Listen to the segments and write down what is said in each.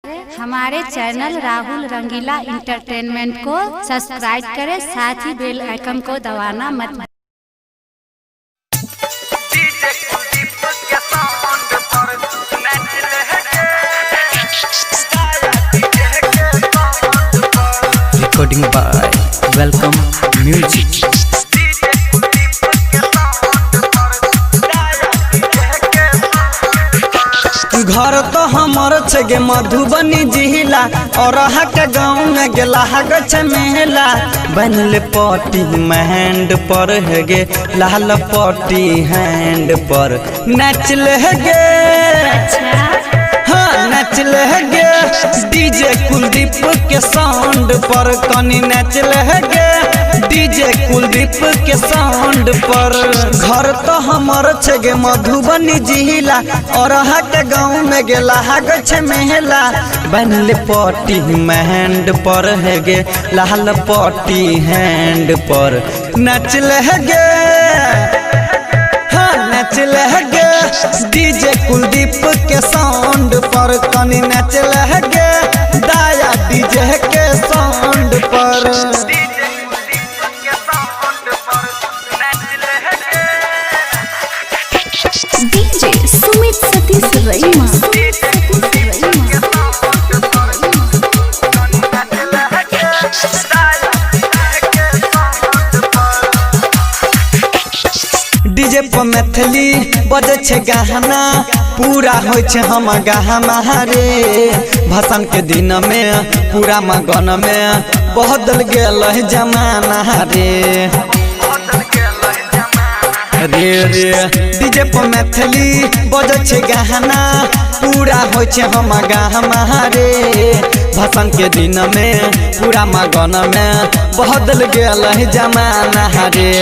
हमारे चैनल राहुल रंगीला इंटरटेनमेंट को सब्सक्राइब करें, साथ ही बेल आइकन को दबाना मत। Recording by Welcome Music। घर तो हमर छे मधुबनी जिला और के गाँव में गेला गछ मेला बनल पट्टी हैंड पर है गे लाल पट्टी हैंड पर नचल गे। हाँ नचल गे डीजे कुलदीप के साउंड पर कनी नचल गे डीजे कुलदीप के साउंड पर। घर तो हमर छे मधुबनी जिला और के गाँव में गेला गछ मेला बनल पट्टी हैंड पर है गे लाल पट्टी हैंड पर नचल गे। हाँ नचल गे डीजे कुलदीप के साउंड पर कनी नचल गे दाया डीजे के साउंड पर। डीजे सुमित सतीश रईमा। डीजे पर मैथिली बजे छे गाना पूरा हो छे हम गाना रे भाषण के दिन में पूरा मगन में बदल गेल जमाना रे डीजे पर मैथिली बजे छे गाना पूरा हो छे हम गाना रे भाषण के दिन में पूरा मगन में बदल गेल जमाना रे।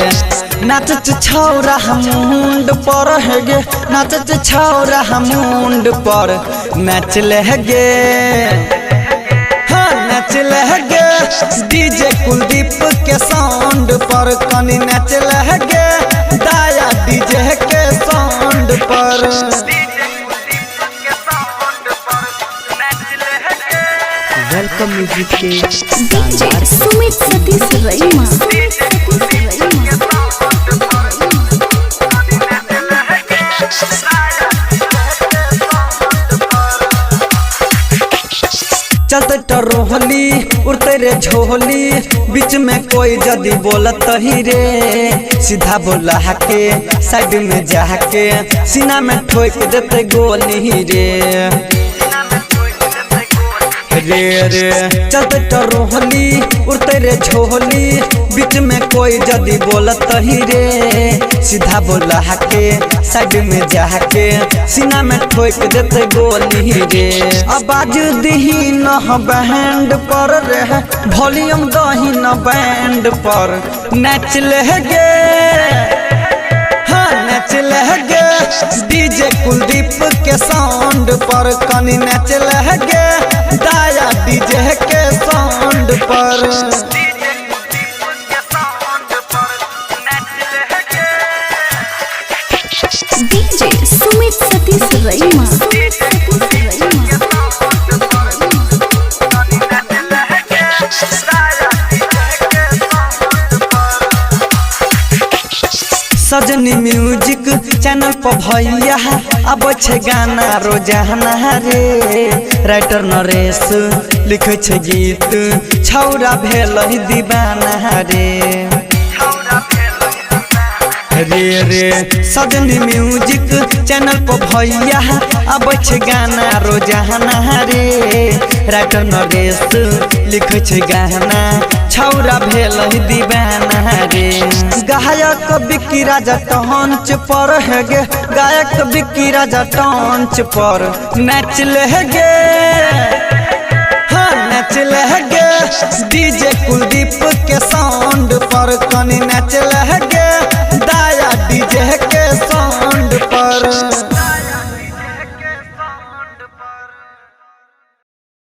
नाचत छौरा मुंड पर है गे नाचत छौरा मुंड पर नचल गे। हाँ नचल गे डीजे कुलदीप के साउंड पर कनी नचल गे दाया डीजे के साउंड पर। वेलकम म्यूजिक के डीजे सुमित सतीश रईमा। चलते टरोहली उड़ते रे झोली बीच में कोई जदी बोलत ही रे सीधा बोला के साइड में जाके सीना में ठोक देते गोली रे चलते टरोहली उड़ते रे झोली बीच में कोई जदी बोलत ही रे सीधा बोला के साइड में जाके सीना में ठोक देते गोली रे। आवाज दही न बैंड पर रे वॉल्यूम दही न बैंड पर नचल गे। हाँ नचल गे डीजे कुलदीप के साउंड पर कनी नचल गे दाया डीजे के साउंड पर। डीजे सुमित सतीश रईमा। सजनी म्यूजिक चैनल पर भैया अब छे गाना रोजाना रे राइटर नरेश लिखे छे गीत छौरा भेल दीवाना रे सजनी म्यूजिक चैनल पर भैया अब छे गाना रोजाना रे राइटर नरेश लिखे छे गाना छौरा भेल दीवाना रे। गायक बिक्की राजा टॉन्च पर है गे गायक बिक्की राजा टॉन्च पर नचल गे। हाँ नचल गे डीजे कुलदीप के साउंड पर कनी नचल गे दाया डीजे के साउंड पर।